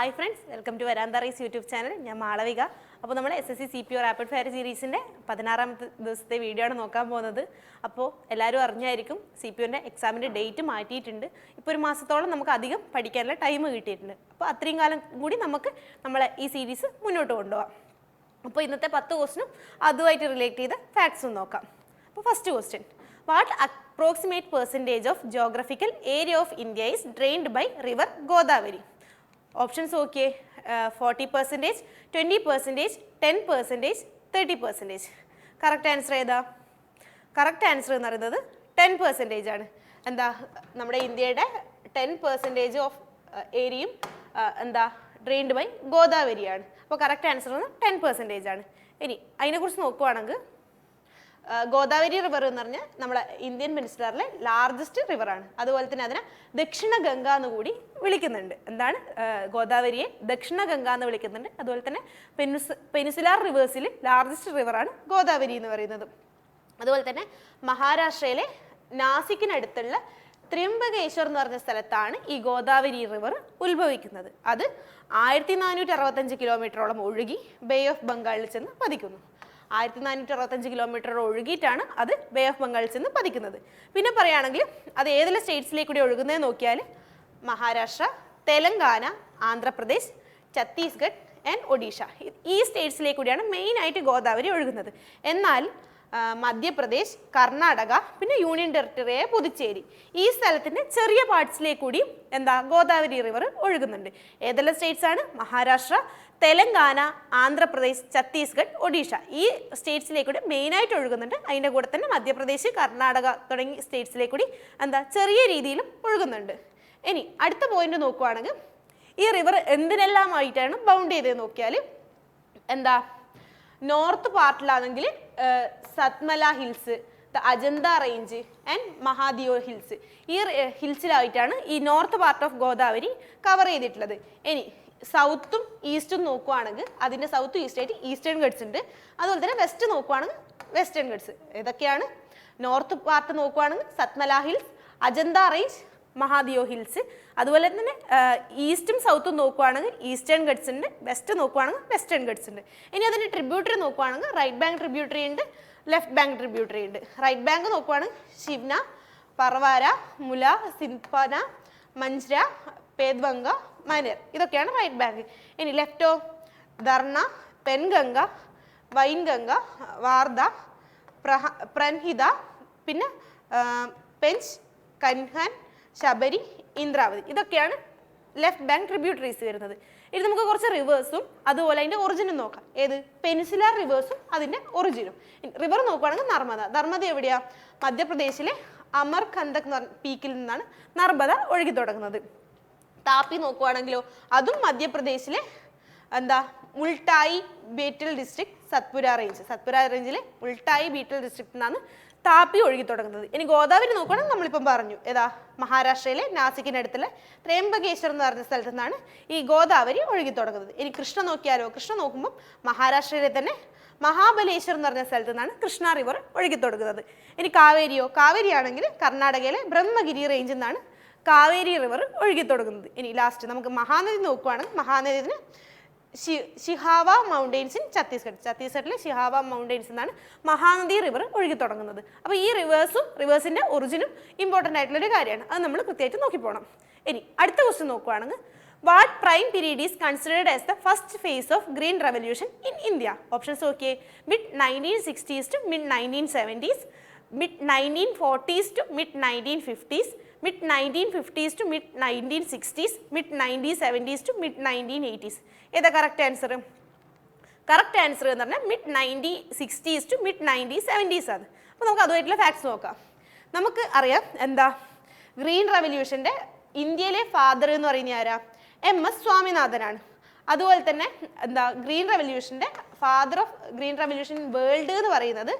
Hi friends, welcome to Veranda Race YouTube channel. ഞാൻ മാളവിക. അപ്പോൾ നമ്മൾ SSC CPO റാപ്പിഡ് ഫയർ സീരീസിൻ്റെ 16ാമത്തെ ദിവസത്തെ വീഡിയോ ആണ് നോക്കാൻ പോകുന്നത്. അപ്പോൾ എല്ലാവരും അറിഞ്ഞായിരിക്കും CPOൻ്റെ എക്സാമിൻ്റെ ഡേറ്റ് മാറ്റിയിട്ടുണ്ട്. ഇപ്പോൾ ഒരു മാസത്തോളം നമുക്ക് അധികം പഠിക്കാനുള്ള ടൈം കിട്ടിയിട്ടുണ്ട്. അപ്പോൾ അത്രയും കാലം കൂടി നമുക്ക് നമ്മളെ ഈ സീരീസ് മുന്നോട്ട് കൊണ്ടുപോകാം. അപ്പോൾ ഇന്നത്തെ 10 ക്വസ്റ്റ്യനും അതുമായിട്ട് റിലേറ്റ് ചെയ്ത ഫാക്ട്സും നോക്കാം. അപ്പോൾ first question, what approximate percentage of geographical area of India is drained by river Godavari? Options okay, 40%, 20%, 10%, 30%. Correct answer ഏതാ? കറക്റ്റ് ആൻസർ എന്ന് പറയുന്നത് 10% ആണ്. എന്താ, നമ്മുടെ ഇന്ത്യയുടെ 10% ഓഫ് ഏരിയയും എന്താ ഡ്രെയിൻഡ് ബൈ ഗോദാവരിയാണ്. അപ്പോൾ കറക്റ്റ് ആൻസർ 10% ആണ്. ഇനി അതിനെക്കുറിച്ച് നോക്കുവാണെങ്കിൽ ഗോദാവരി റിവർ എന്ന് പറഞ്ഞാൽ നമ്മുടെ ഇന്ത്യൻ പെനിൻസുലറിലെ ലാർജസ്റ്റ് റിവറാണ്. അതുപോലെ തന്നെ അതിനെ ദക്ഷിണ ഗംഗ എന്ന് കൂടി വിളിക്കുന്നുണ്ട്. എന്താണ്, ഗോദാവരിയെ ദക്ഷിണ ഗംഗ എന്ന് വിളിക്കുന്നുണ്ട്. അതുപോലെ തന്നെ പെനിൻസുലാർ റിവേഴ്സിൽ ലാർജസ്റ്റ് റിവറാണ് ഗോദാവരി എന്ന് പറയുന്നത്. അതുപോലെ തന്നെ മഹാരാഷ്ട്രയിലെ നാസിക്കിനടുത്തുള്ള ത്രിംബകേശ്വർ എന്ന് പറഞ്ഞ സ്ഥലത്താണ് ഈ ഗോദാവരി റിവർ ഉത്ഭവിക്കുന്നത്. അത് 1465 കിലോമീറ്ററോളം ഒഴുകി ബേ ഓഫ് ബംഗാളിൽ ചെന്ന് പതിക്കുന്നു. 1465 കിലോമീറ്റർ ഒഴുകിയിട്ടാണ് അത് ബേ ഓഫ് ബംഗാളിൽ ചെന്ന് പതിക്കുന്നത്. പിന്നെ പറയുകയാണെങ്കിൽ അത് ഏതെല്ലാം സ്റ്റേറ്റ്സിലേക്ക് കൂടി ഒഴുകുന്നത് നോക്കിയാൽ മഹാരാഷ്ട്ര, തെലങ്കാന, ആന്ധ്രാപ്രദേശ്, ഛത്തീസ്ഗഡ് ആൻഡ് ഒഡീഷ, ഈ സ്റ്റേറ്റ്സിലേക്ക് കൂടിയാണ് മെയിനായിട്ട് ഗോദാവരി ഒഴുകുന്നത്. എന്നാൽ മധ്യപ്രദേശ്, കർണാടക, പിന്നെ യൂണിയൻ ടെറിട്ടറിയായ പുതുച്ചേരി, ഈ സ്ഥലത്തിൻ്റെ ചെറിയ പാർട്സിലേക്ക് കൂടിയും എന്താ ഗോദാവരി റിവർ ഒഴുകുന്നുണ്ട്. ഏതെല്ലാം സ്റ്റേറ്റ്സ് ആണ്? മഹാരാഷ്ട്ര, തെലങ്കാന, ആന്ധ്രാപ്രദേശ്, ഛത്തീസ്ഗഡ്, ഒഡീഷ, ഈ സ്റ്റേറ്റ്സിലേക്ക് കൂടി മെയിനായിട്ട് ഒഴുകുന്നുണ്ട്. അതിൻ്റെ കൂടെ തന്നെ മധ്യപ്രദേശ്, കർണാടക തുടങ്ങിയ സ്റ്റേറ്റ്സിലേക്ക് കൂടി എന്താ ചെറിയ രീതിയിലും ഒഴുകുന്നുണ്ട്. ഇനി അടുത്ത പോയിന്റ് നോക്കുവാണെങ്കിൽ ഈ റിവർ എന്തിനെല്ലാമായിട്ടാണ് ബൗണ്ട് ചെയ്തത് നോക്കിയാൽ എന്താ, നോർത്ത് പാർട്ടിലാണെങ്കിൽ Satmala hills, Ajanta range and Mahadeo hills, ഈ ഹിൽസിലായിട്ടാണ് ഈ north part of Godavari cover ചെയ്തിട്ടുള്ളത്. ഇനി സൗത്തും ഈസ്റ്റും നോക്കുവാണെങ്കിൽ അതിൻ്റെ സൗത്ത് ഈസ്റ്റ് ആയിട്ട് ഈസ്റ്റേൺ ഗഡ്സ് ഉണ്ട്. അതുപോലെ തന്നെ വെസ്റ്റ് നോക്കുവാണെങ്കിൽ വെസ്റ്റേൺ ഗഡ്സ്. ഏതൊക്കെയാണ്? നോർത്ത് പാർട്ട് നോക്കുവാണെങ്കിൽ Satmala hills, Ajanta range, Mahadeo hills. അതുപോലെ തന്നെ ഈസ്റ്റും സൗത്തും നോക്കുവാണെങ്കിൽ ഈസ്റ്റേൺ ഗഡ്സ് ഉണ്ട്. വെസ്റ്റ് നോക്കുവാണെങ്കിൽ വെസ്റ്റേൺ ഗഡ്സ് ഉണ്ട്. ഇനി അതിൻ്റെ ട്രിബ്യൂട്ടറി നോക്കുവാണെങ്കിൽ റൈറ്റ് ബാങ്ക് ട്രിബ്യൂട്ടറി ഉണ്ട്, ലെഫ്റ്റ് ബാങ്ക് ട്രിബ്യൂട്ടറി ഉണ്ട്. റൈറ്റ് ബാങ്ക് നോക്കുവാണെങ്കിൽ ശിവ്ന, പർവാര, മുല, സിൻപന, മഞ്ച്ര, പേദ്വങ്ക, മനേർ, ഇതൊക്കെയാണ് റൈറ്റ് ബാങ്ക്. ഇനി ലെഫ്റ്റോ ധർണ, പെൻഗംഗ, വൈൻഗംഗ, വാർദ, പ്രൻഹിത, പിന്നെ പെഞ്ച്, കൻഹാൻ, ശബരി, ഇന്ദ്രാവതി, ഇതൊക്കെയാണ് ലെഫ്റ്റ് ബാങ്ക് ട്രിബ്യൂട്ടറീസ് വരുന്നത്. ഇത് നമുക്ക് കുറച്ച് റിവേഴ്സും അതുപോലെ അതിൻ്റെ ഒറിജിനും നോക്കാം. ഏത്? പെനിൻസുലാർ റിവേഴ്സും അതിൻ്റെ ഒറിജിനും. റിവർ നോക്കുകയാണെങ്കിൽ നർമ്മദ. നർമ്മദ എവിടെയാ? മധ്യപ്രദേശിലെ അമർകന്തക് എന്ന് പറഞ്ഞ പീക്കിൽ നിന്നാണ് നർമ്മദ ഒഴുകി തുടങ്ങുന്നത്. താപ്പി നോക്കുവാണെങ്കിലോ അതും മധ്യപ്രദേശിലെ എന്താ ഉൾട്ടായി ബീറ്റൽ ഡിസ്ട്രിക്ട്, സത്പുര റേഞ്ച്. സത്പുര റേഞ്ചിലെ ഉൾട്ടായി ബീറ്റൽ ഡിസ്ട്രിക്റ്റിൽ നിന്നാണ് താപ്പി ഒഴുകി തുടങ്ങുന്നത്. ഇനി ഗോദാവരി നോക്കുകയാണെങ്കിൽ നമ്മളിപ്പം പറഞ്ഞു ഏതാ, മഹാരാഷ്ട്രയിലെ നാസിക്കിനടുത്തുള്ള ത്രയംബകേശ്വർ എന്ന് പറഞ്ഞ സ്ഥലത്തു നിന്നാണ് ഈ ഗോദാവരി ഒഴുകി തുടങ്ങുന്നത്. ഇനി കൃഷ്ണ നോക്കിയാലോ, കൃഷ്ണ നോക്കുമ്പോൾ മഹാരാഷ്ട്രയിലെ തന്നെ മഹാബലേശ്വർ എന്ന് പറഞ്ഞ സ്ഥലത്തു നിന്നാണ് കൃഷ്ണ റിവർ ഒഴുകി തുടങ്ങുന്നത്. ഇനി കാവേരിയോ, കാവേരി ആണെങ്കിൽ കർണാടകയിലെ ബ്രഹ്മഗിരി റേഞ്ചിൽ നിന്നാണ് കാവേരി റിവർ ഒഴുകി തുടങ്ങുന്നത്. ഇനി ലാസ്റ്റ് നമുക്ക് മഹാനദി നോക്കുകയാണെങ്കിൽ മഹാനദിന് ഷിഹാവ മൗണ്ടെയ്ൻസ് ഇൻ ഛത്തീസ്ഗഡ്, ഛത്തീസ്ഗഡിലെ ഷിഹാവ മൗണ്ടെയ്ൻസ് എന്നാണ് മഹാനദി റിവർ ഒഴുകി തുടങ്ങുന്നത്. അപ്പോൾ ഈ റിവേഴ്സിൻ്റെ ഒറിജിനും ഇമ്പോർട്ടൻ്റ് ആയിട്ടുള്ളൊരു കാര്യമാണ്. അത് നമ്മൾ കൃത്യമായിട്ട് നോക്കിപ്പോണം. ഇനി അടുത്ത ക്വസ്റ്റ്യൻ നോക്കുകയാണെങ്കിൽ what prime period is considered as the first phase of green revolution in India? Options okay, mid 1960s to mid 1970s, mid 1940s to mid 1950s, mid 1950s to mid 1960s, mid 1970s to mid 1980s. ഏതാ correct answer? Correct answer എന്ന് പറഞ്ഞാൽ mid 1960s to mid 1970s ആണ്. അപ്പോൾ നമുക്ക് അതുമായിട്ടുള്ള facts നോക്കാം. നമുക്ക് അറിയാം എന്താ, ഗ്രീൻ റെവല്യൂഷൻ്റെ ഇന്ത്യയിലെ ഫാദർ എന്ന് പറയുന്നത് ആരാ? MS സ്വാമിനാഥനാണ്. അതുപോലെ തന്നെ എന്താ, ഗ്രീൻ റെവല്യൂഷൻ്റെ father of green revolution world എന്ന് പറയുന്നത്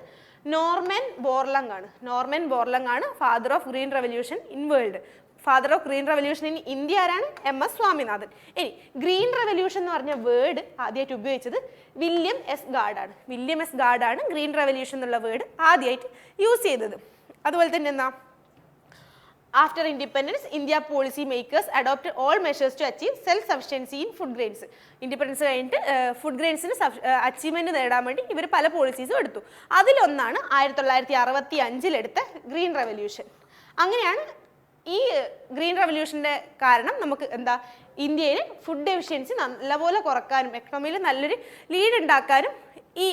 നോർമൻ ബോർലങ് ആണ്. നോർമൻ ബോർലങ് ആണ് father of green revolution in world. Father of green revolution in India ആരാണ്? MS സ്വാമിനാഥൻ. ഇനി ഗ്രീൻ റെവല്യൂഷൻ എന്ന് പറഞ്ഞ വേർഡ് ആദ്യമായിട്ട് ഉപയോഗിച്ചത് വില്യം എസ് ഗാർഡാണ്. വില്യം എസ് ഗാർഡാണ് ഗ്രീൻ റെവല്യൂഷൻ എന്നുള്ള വേർഡ് ആദ്യമായിട്ട് യൂസ് ചെയ്തത്. അതുപോലെ തന്നെ എന്നാ After independence, India policy makers adopted all measures to achieve self-sufficiency in food grains. Independence കഴിഞ്ഞിട്ട് ഫുഡ് ഗ്രെയിൻസിന് അച്ചീവ്മെൻറ്റ് നേടാൻ വേണ്ടി ഇവർ പല പോളിസീസും എടുത്തു. അതിലൊന്നാണ് 1965 എടുത്ത ഗ്രീൻ റെവല്യൂഷൻ. അങ്ങനെയാണ് ഈ ഗ്രീൻ റെവല്യൂഷൻ്റെ കാരണം നമുക്ക് എന്താ ഇന്ത്യയിൽ ഫുഡ് എഫിഷ്യൻസി നല്ലപോലെ കുറക്കാനും എക്കണോമിയിൽ നല്ലൊരു ലീഡ് ഉണ്ടാക്കാനും ഈ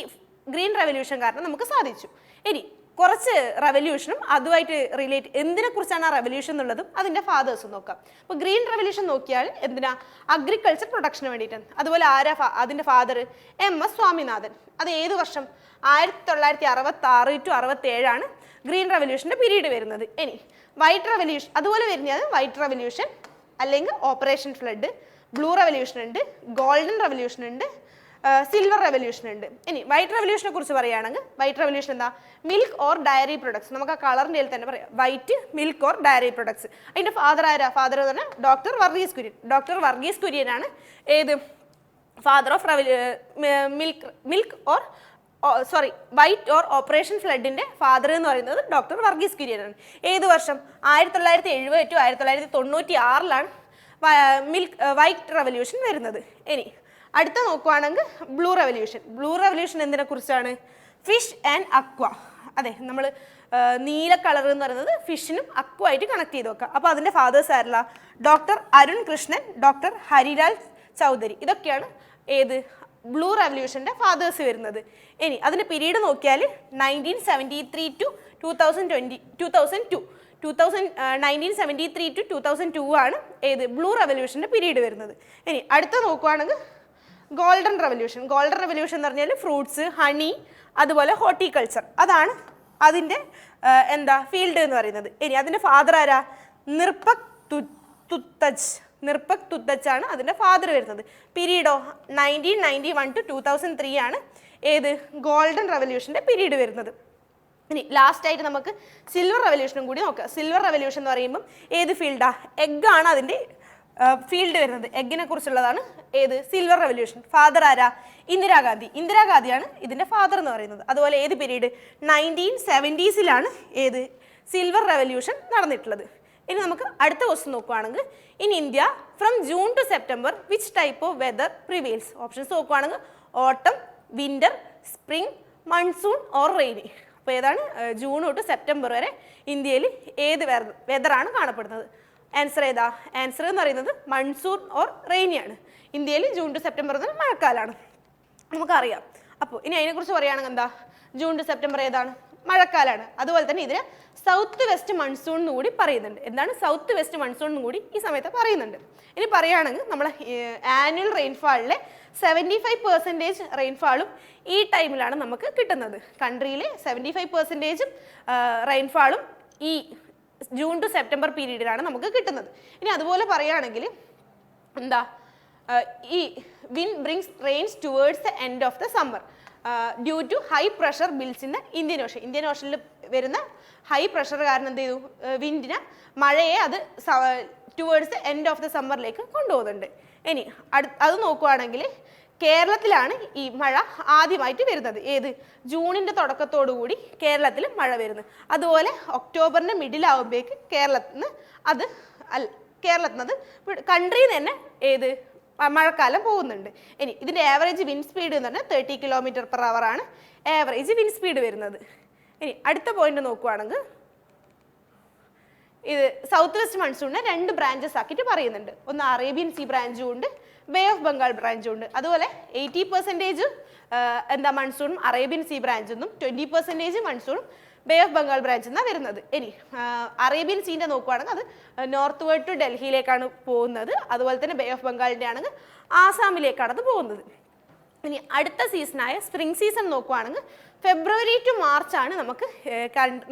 ഗ്രീൻ റെവല്യൂഷൻ കാരണം നമുക്ക് സാധിച്ചു. ഇനി കുറച്ച് റെവല്യൂഷനും അതുമായിട്ട് റിലേറ്റ് എന്തിനെക്കുറിച്ചാണ് ആ റെവല്യൂഷൻ എന്നുള്ളതും അതിൻ്റെ ഫാദേഴ്സും നോക്കാം. അപ്പോൾ ഗ്രീൻ റെവല്യൂഷൻ നോക്കിയാൽ എന്തിനാ അഗ്രികൾച്ചർ പ്രൊഡക്ഷന് വേണ്ടിയിട്ടാണ്. അതുപോലെ ആരാ അതിൻ്റെ ഫാദർ MS സ്വാമിനാഥൻ. അത് ഏത് വർഷം 1966 to 67 ഗ്രീൻ റെവല്യൂഷൻ്റെ പീരീഡ് വരുന്നത്. ഇനി വൈറ്റ് റെവല്യൂഷൻ അതുപോലെ വരുന്നത് വൈറ്റ് റെവല്യൂഷൻ അല്ലെങ്കിൽ ഓപ്പറേഷൻ ഫ്ലഡ്, ബ്ലൂ റെവല്യൂഷൻ ഉണ്ട്, ഗോൾഡൻ റെവല്യൂഷൻ ഉണ്ട്, സിൽവർ റെവല്യൂഷൻ ഉണ്ട്. ഇനി വൈറ്റ് റെവല്യൂഷനെ കുറിച്ച് പറയുകയാണെങ്കിൽ വൈറ്റ് റെവല്യൂഷൻ എന്താ മിൽക്ക് ഓർ ഡയറി പ്രൊഡക്ട്സ്. നമുക്ക് ആ കളറിൻ്റെ തന്നെ പറയാം white milk or dairy products. അതിൻ്റെ ഫാദർ ആരാ? ഫാദർ എന്ന് പറഞ്ഞാൽ ഡോക്ടർ വർഗീസ് കുര്യൻ. ഡോക്ടർ വർഗീസ് കുര്യനാണ് ഏത് father of milk or white or operation ഫ്ലഡിൻ്റെ ഫാദർ എന്ന് പറയുന്നത് ഡോക്ടർ വർഗീസ് കുര്യനാണ്. ഏത് വർഷം? 1970 to 1996 വൈറ്റ് റെവല്യൂഷൻ വരുന്നത്. ഇനി അടുത്ത നോക്കുവാണെങ്കിൽ ബ്ലൂ റെവല്യൂഷൻ. ബ്ലൂ റെവല്യൂഷൻ എന്തിനെ കുറിച്ചാണ്? Fish and aqua. അതെ, നമ്മൾ നീല കളർ എന്ന് പറയുന്നത് ഫിഷിനും അക്വ ആയിട്ട് കണക്ട് ചെയ്ത് വെക്കാം. അപ്പോൾ അതിൻ്റെ ഫാദേഴ്സ് ആരല്ല? Doctor Arun Krishnan, doctor Harilal Chaudhary. ഇതൊക്കെയാണ് ഏത് ബ്ലൂ റെവല്യൂഷൻ്റെ ഫാദേഴ്സ് വരുന്നത്. ഇനി അതിൻ്റെ പീരീഡ് നോക്കിയാൽ 1973 to 2002 1973 to 2002 ആണ് ഏത് ബ്ലൂ റെവല്യൂഷൻ്റെ പീരീഡ് വരുന്നത്. ഇനി അടുത്ത നോക്കുവാണെങ്കിൽ ഗോൾഡൻ റെവല്യൂഷൻ. ഗോൾഡൻ റെവല്യൂഷൻ എന്ന് പറഞ്ഞാൽ ഫ്രൂട്ട്സ്, ഹണി, അതുപോലെ ഹോർട്ടിക്കൾച്ചർ, അതാണ് അതിൻ്റെ എന്താ ഫീൽഡ് എന്ന് പറയുന്നത്. ഇനി അതിൻ്റെ ഫാദർ ആരാ? നിർപ്പക് തുത്തജ് ആണ് അതിൻ്റെ ഫാദർ വരുന്നത്. പീരീഡോ 1991 to 2003 ആണ് ഏത് ഗോൾഡൻ റെവല്യൂഷൻ്റെ പീരീഡ് വരുന്നത്. ഇനി ലാസ്റ്റായിട്ട് നമുക്ക് സിൽവർ റെവല്യൂഷനും കൂടി നോക്കാം. സിൽവർ റെവല്യൂഷൻ എന്ന് പറയുമ്പം ഏത് ഫീൽഡാ? എഗ്ഗാണ് അതിൻ്റെ ഫീൽഡ് വരുന്നത്. എഗ്ഗിനെ കുറിച്ചുള്ളതാണ് ഏത് സിൽവർ റെവല്യൂഷൻ. ഫാദർ ആരാ? ഇന്ദിരാഗാന്ധി. ഇന്ദിരാഗാന്ധിയാണ് ഇതിൻ്റെ ഫാദർ എന്ന് പറയുന്നത്. അതുപോലെ ഏത് പീരീഡ്? 1970s ഏത് സിൽവർ റെവല്യൂഷൻ നടന്നിട്ടുള്ളത്. ഇനി നമുക്ക് അടുത്ത ക്വസ്റ്റ്യൻ നോക്കുകയാണെങ്കിൽ in India from June to September which type of weather prevails. Options നോക്കുകയാണെങ്കിൽ autumn, winter, spring, monsoon or rainy. അപ്പോൾ ഏതാണ്? ജൂൺ തൊട്ട് സെപ്റ്റംബർ വരെ ഇന്ത്യയിൽ ഏത് വെതറാണ് കാണപ്പെടുന്നത്? ആൻസർ ഏതാ? ആൻസർ എന്ന് പറയുന്നത് മൺസൂൺ ഓർ റെയിനിയാണ്. ഇന്ത്യയിൽ ജൂൺ ടു സെപ്റ്റംബർ എന്ന് മഴക്കാലമാണ്, നമുക്കറിയാം. അപ്പോൾ ഇനി അതിനെക്കുറിച്ച് പറയുകയാണെങ്കിൽ എന്താ? ജൂൺ ടു സെപ്റ്റംബർ ഏതാണ്? മഴക്കാലമാണ്. അതുപോലെ തന്നെ ഇതിന് സൗത്ത് വെസ്റ്റ് മൺസൂൺ എന്ന് കൂടി പറയുന്നുണ്ട്. എന്താണ് സൗത്ത് വെസ്റ്റ് മൺസൂൺ എന്ന് കൂടി ഈ സമയത്ത് പറയുന്നുണ്ട്. ഇനി പറയുകയാണെങ്കിൽ നമ്മളെ ആനുവൽ റെയിൻഫാളിലെ 75% റെയിൻഫാളും ഈ ടൈമിലാണ് നമുക്ക് കിട്ടുന്നത്. കൺട്രിയിലെ 75% റെയിൻഫാളും ഈ ജൂൺ ടു സെപ്റ്റംബർ പീരീഡിലാണ് നമുക്ക് കിട്ടുന്നത്. ഇനി അതുപോലെ പറയുകയാണെങ്കിൽ എന്താ ഈ wind brings rains towards the end of the summer due to high pressure bills in the Indian Ocean. Indian ഓഷനിൽ വരുന്ന ഹൈ പ്രഷർ കാരണം എന്ത് ചെയ്തു? വിൻഡിനെ മഴയെ അത് towards the end of the സമ്മറിലേക്ക് കൊണ്ടുപോകുന്നുണ്ട്. ഇനി അത് നോക്കുകയാണെങ്കിൽ കേരളത്തിലാണ് ഈ മഴ ആദ്യമായിട്ട് വരുന്നത്. ഏത്? ജൂണിൻ്റെ തുടക്കത്തോടുകൂടി കേരളത്തിൽ മഴ വരുന്നത്. അതുപോലെ ഒക്ടോബറിൻ്റെ മിഡിലാവുമ്പോഴേക്ക് കേരളത്തിൽ നിന്ന് അത് കൺട്രിയിൽ നിന്ന് തന്നെ ഏത് മഴക്കാലം പോകുന്നുണ്ട്. ഇനി ഇതിൻ്റെ ആവറേജ് വിൻഡ് സ്പീഡ് എന്ന് പറഞ്ഞാൽ 30 km/h ആണ് ആവറേജ് വിൻഡ് സ്പീഡ് വരുന്നത്. ഇനി അടുത്ത പോയിന്റ് നോക്കുകയാണെങ്കിൽ ഇത് സൗത്ത് വെസ്റ്റ് മൺസൂണിനെ 2 ബ്രാഞ്ചസ് ആക്കിയിട്ട് പറയുന്നുണ്ട്. ഒന്ന് അറേബ്യൻ സീ ബ്രാഞ്ചും ഉണ്ട്, ബേ ഓഫ് ബംഗാൾ ബ്രാഞ്ചും ഉണ്ട്. അതുപോലെ 80% എന്താ മൺസൂണും അറേബ്യൻ സീ ബ്രാഞ്ചിൽ നിന്നും 20% മൺസൂണും ബേ ഓഫ് ബംഗാൾ ബ്രാഞ്ചിൽ നിന്നാണ് വരുന്നത്. ഇനി അറേബ്യൻ സീൻ്റെ നോക്കുകയാണെങ്കിൽ അത് നോർത്ത് വേർഡ് ടു ഡൽഹിയിലേക്കാണ് പോകുന്നത്. അതുപോലെ തന്നെ ബേ ഓഫ് ബംഗാളിൻ്റെ ആണെങ്കിൽ ആസാമിലേക്കാണ് അത് പോകുന്നത്. ഇനി അടുത്ത സീസണായ സ്പ്രിംഗ് സീസൺ നോക്കുകയാണെങ്കിൽ ഫെബ്രുവരി ടു മാർച്ച് ആണ് നമുക്ക്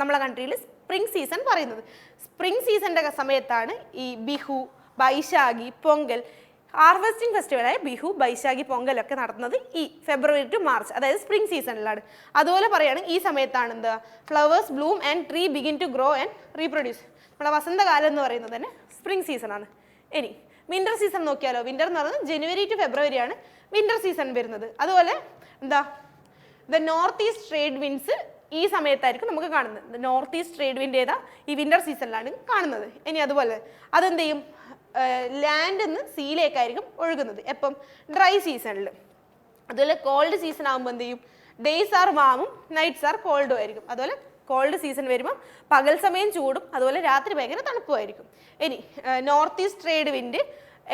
നമ്മളെ കൺട്രിയിൽ സ്പ്രിംഗ് സീസൺ പറയുന്നത്. സ്പ്രിംഗ് സീസണിൻ്റെ സമയത്താണ് ഈ ബിഹു, ബൈശാഖി, പൊങ്കൽ, ഹാർവെസ്റ്റിംഗ് ഫെസ്റ്റിവലായ ബിഹു, ബൈശാഖി, പൊങ്കലൊക്കെ നടത്തുന്നത് ഈ ഫെബ്രുവരി ടു മാർച്ച്, അതായത് സ്പ്രിംഗ് സീസണിലാണ്. അതുപോലെ പറയുകയാണെങ്കിൽ ഈ സമയത്താണ് എന്താ flowers bloom and tree begin to grow and reproduce. നമ്മളെ വസന്തകാലം എന്ന് പറയുന്നത് തന്നെ സ്പ്രിംഗ് സീസണാണ്. ഇനി വിൻ്റർ സീസൺ നോക്കിയാലോ? വിൻ്റർ എന്ന് പറയുന്നത് ജനുവരി ടു ഫെബ്രുവരി ആണ് വിൻ്റർ സീസൺ വരുന്നത്. അതുപോലെ എന്താ the north east trade winds ഈ സമയത്തായിരിക്കും നമുക്ക് കാണുന്നത്. നോർത്ത് ഈസ്റ്റ് ട്രേഡ് വിൻഡ് ഏതാ ഈ വിന്റർ സീസണിലാണ് കാണുന്നത്. ഇനി അതുപോലെ അതെന്ത് ചെയ്യും, ലാൻഡിൽ നിന്ന് സീയിലേക്കായിരിക്കും ഒഴുകുന്നത്. എപ്പം? ഡ്രൈ സീസണിൽ. അതുപോലെ കോൾഡ് സീസൺ ആകുമ്പോൾ എന്ത് ചെയ്യും, ഡേയ്സ് ആർ വാമും നൈറ്റ്സ് ആർ കോൾഡും ആയിരിക്കും. അതുപോലെ കോൾഡ് സീസൺ വരുമ്പോൾ പകൽ സമയം ചൂടും അതുപോലെ രാത്രി ഭയങ്കര തണുപ്പുമായിരിക്കും. ഇനി നോർത്ത് ഈസ്റ്റ് ട്രേഡ് വിൻഡ്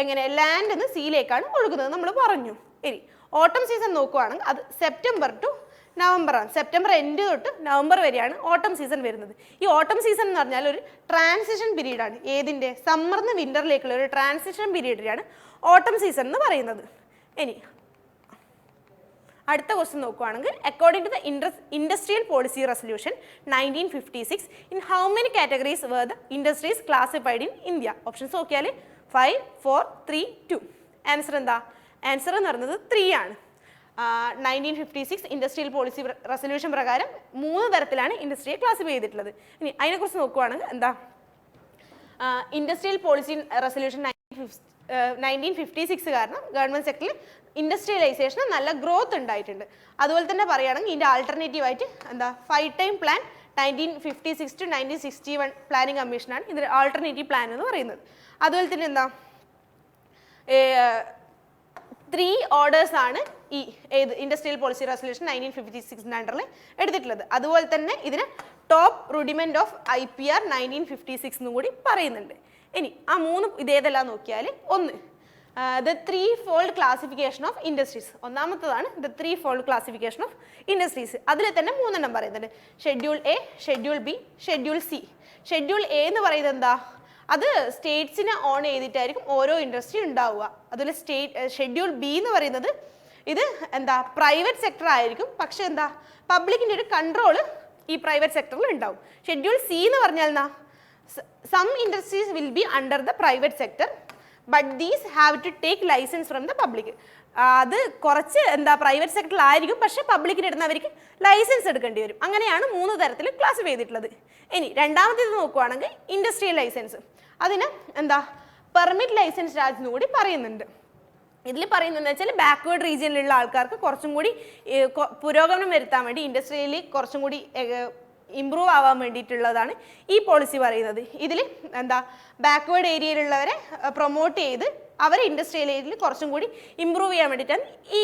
എങ്ങനെ, ലാൻഡിൽ നിന്ന് സീയിലേക്കാണ് ഒഴുകുന്നത് നമ്മൾ പറഞ്ഞു. ഇനി ഓട്ടം സീസൺ നോക്കുവാണെങ്കിൽ അത് സെപ്റ്റംബർ ടു നവംബറാണ്. സെപ്റ്റംബർ എൻഡ് തൊട്ട് നവംബർ വരെയാണ് ഓട്ടം സീസൺ വരുന്നത്. ഈ ഓട്ടം സീസൺ എന്ന് പറഞ്ഞാൽ ഒരു ട്രാൻസിഷൻ പീരീഡാണ്. ഏതിൻ്റെ? സമ്മറിന്ന് വിൻ്ററിലേക്കുള്ള ഒരു ട്രാൻസിഷൻ പീരീഡിലാണ് ഓട്ടം സീസൺ എന്ന് പറയുന്നത്. ഇനി അടുത്ത ക്വസ്റ്റ്യൻ നോക്കുവാണെങ്കിൽ according to the industrial policy resolution 1956 in how many categories were the industries classified in India? Options നോക്കിയാൽ 5, 4, 3, 2. ആൻസർ എന്താ? ആൻസർ എന്ന് പറയുന്നത് 3 ആണ്. 1956 ഇൻഡസ്ട്രിയൽ പോളിസി റെസൊല്യൂഷൻ പ്രകാരം 3 തരത്തിലാണ് ഇൻഡസ്ട്രിയെ ക്ലാസിഫൈ ചെയ്തിട്ടുള്ളത്. ഇനി അതിനെക്കുറിച്ച് നോക്കുവാണെങ്കിൽ എന്താ, ഇൻഡസ്ട്രിയൽ പോളിസി റെസൊല്യൂഷൻ 1956 കാരണം ഗവൺമെൻറ് സെക്ടറിൽ ഇൻഡസ്ട്രിയലൈസേഷന് നല്ല ഗ്രോത്ത് ഉണ്ടായിട്ടുണ്ട്. അതുപോലെ തന്നെ പറയുകയാണെങ്കിൽ ഇതിൻ്റെ ആൾട്ടർനേറ്റീവായിട്ട് എന്താ 5 ടൈം പ്ലാൻ 1956 to 1961 പ്ലാനിങ് കമ്മീഷനാണ് ഇതിൻ്റെ ആൾട്ടർനേറ്റീവ് പ്ലാൻ എന്ന് പറയുന്നത്. അതുപോലെ തന്നെ എന്താ 3 ഓർഡേഴ്സ് ആണ് ഈ ഏത് ഇൻഡസ്ട്രിയൽ പോളിസി റെസൊല്യൂഷൻ 1956 അണ്ടറിൽ എടുത്തിട്ടുള്ളത്. അതുപോലെ തന്നെ ഇതിന് ടോപ്പ് റുഡിമെന്റ് ഓഫ് IPR 1956 എന്നും കൂടി പറയുന്നുണ്ട്. ഇനി ആ 3 ഇതേതെല്ലാം നോക്കിയാൽ ഒന്ന് the 3-fold classification of industries. ഒന്നാമത്തതാണ് the 3-fold classification of industries. അതിൽ തന്നെ 3 എണ്ണം പറയുന്നുണ്ട്. Schedule A, schedule B, schedule C. Schedule A എന്ന് പറയുന്നത് എന്താ, അത് സ്റ്റേറ്റ്സിനെ ഓൺ ചെയ്തിട്ടായിരിക്കും ഓരോ ഇൻഡസ്ട്രി ഉണ്ടാവുക. അതുപോലെ ഷെഡ്യൂൾ ബി എന്ന് പറയുന്നത് ഇത് എന്താ പ്രൈവറ്റ് സെക്ടർ ആയിരിക്കും, പക്ഷെ എന്താ പബ്ലിക്കിൻ്റെ ഒരു കൺട്രോള് ഈ പ്രൈവറ്റ് സെക്ടറിൽ ഉണ്ടാവും. ഷെഡ്യൂൾ സി എന്ന് പറഞ്ഞാൽ എന്നാ, some industries will be under the private sector but these have to take licence from the public. അത് കുറച്ച് എന്താ പ്രൈവറ്റ് സെക്ടറിലായിരിക്കും, പക്ഷെ പബ്ലിക്കിന് ഇടുന്നവർക്ക് ലൈസൻസ് എടുക്കേണ്ടി വരും. അങ്ങനെയാണ് 3 തരത്തിൽ ക്ലാസിഫൈ ചെയ്തിട്ടുള്ളത്. ഇനി രണ്ടാമത്തേത് നോക്കുവാണെങ്കിൽ ഇൻഡസ്ട്രിയൽ ലൈസൻസ്. അതിന് എന്താ പെർമിറ്റ് ലൈസൻസ് രാജ് എന്ന് കൂടി പറയുന്നുണ്ട്. ഇതിൽ പറയുന്നതെന്ന് വെച്ചാൽ ബാക്ക്വേർഡ് റീജിയനിലുള്ള ആൾക്കാർക്ക് കുറച്ചും കൂടി പുരോഗമനം വരുത്താൻ വേണ്ടി ഇൻഡസ്ട്രിയിൽ കുറച്ചും കൂടി ഇമ്പ്രൂവ് ആവാൻ വേണ്ടിയിട്ടുള്ളതാണ് ഈ പോളിസി പറയുന്നത്. ഇതിൽ എന്താ ബാക്ക്വേർഡ് ഏരിയയിലുള്ളവരെ പ്രൊമോട്ട് ചെയ്ത് അവരെ ഇൻഡസ്ട്രിയൽ ഏരിയയിൽ കുറച്ചും കൂടി ഇമ്പ്രൂവ് ചെയ്യാൻ വേണ്ടിയിട്ടാണ് ഈ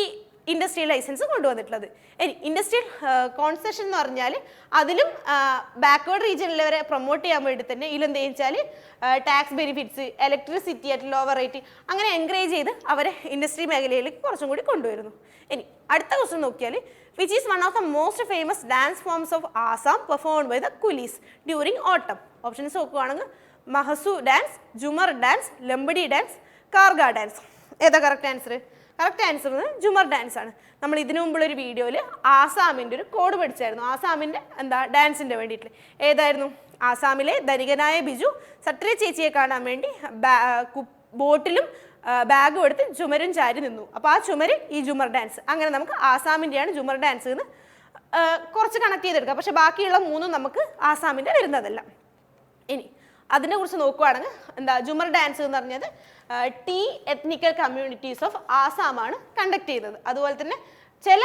ഇൻഡസ്ട്രിയൽ ലൈസൻസ് കൊണ്ടുവന്നിട്ടുള്ളത്. ഇനി ഇൻഡസ്ട്രിയൽ കോൺസെഷൻ എന്ന് പറഞ്ഞാൽ അതിലും ബാക്ക്വേർഡ് റീജിയനിലുള്ളവരെ പ്രൊമോട്ട് ചെയ്യാൻ വേണ്ടി തന്നെ ഇതിലെന്ത് വെച്ചാൽ tax benefits, electricity at lower rate അങ്ങനെ എൻകറേജ് ചെയ്ത് അവരെ ഇൻഡസ്ട്രി മേഖലയിലേക്ക് കുറച്ചും കൂടി കൊണ്ടുവരുന്നു. ഇനി അടുത്ത ക്വസ്റ്റ്യൻ നോക്കിയാൽ which is one of the most famous dance forms of Assam performed by the coolies during autumn? Options നോക്കുകയാണെങ്കിൽ Mahasu dance, Jhumar dance, Lambadi dance, Karga dance. ഏതാ correct answer? Correct answer Jhumar dance ആണ്. നമ്മൾ ഇതിനു മുമ്പുള്ള ഒരു വീഡിയോയിൽ ആസാമിൻ്റെ ഒരു കോഡ് പഠിച്ചായിരുന്നു, ആസാമിൻ്റെ എന്താ ഡാൻസിൻ്റെ വേണ്ടിയിട്ട്. ഏതായിരുന്നു? ആസാമിലെ ധനികനായ ബിജു സട്രി ചേച്ചിയെ കാണാൻ വേണ്ടി ബോട്ടിലും ബാഗും എടുത്ത് ചുമരും ചാരി നിന്നു. അപ്പോൾ ആ ചുമര് ഈ ജുമർ ഡാൻസ്. അങ്ങനെ നമുക്ക് ആസാമിൻ്റെയാണ് ജുമർ ഡാൻസ് എന്ന് കുറച്ച് കണക്ട് ചെയ്തെടുക്കാം. പക്ഷെ ബാക്കിയുള്ള 3 നമുക്ക് ആസാമിൻ്റെ വരുന്നതല്ല. ഇനി അതിനെക്കുറിച്ച് നോക്കുകയാണെങ്കിൽ എന്താ ജുമർ ഡാൻസ് എന്ന് പറഞ്ഞത് ടി എത്നിക്കൽ കമ്മ്യൂണിറ്റീസ് ഓഫ് ആസാമാണ് കണ്ടക്ട് ചെയ്യുന്നത്. അതുപോലെ തന്നെ ചില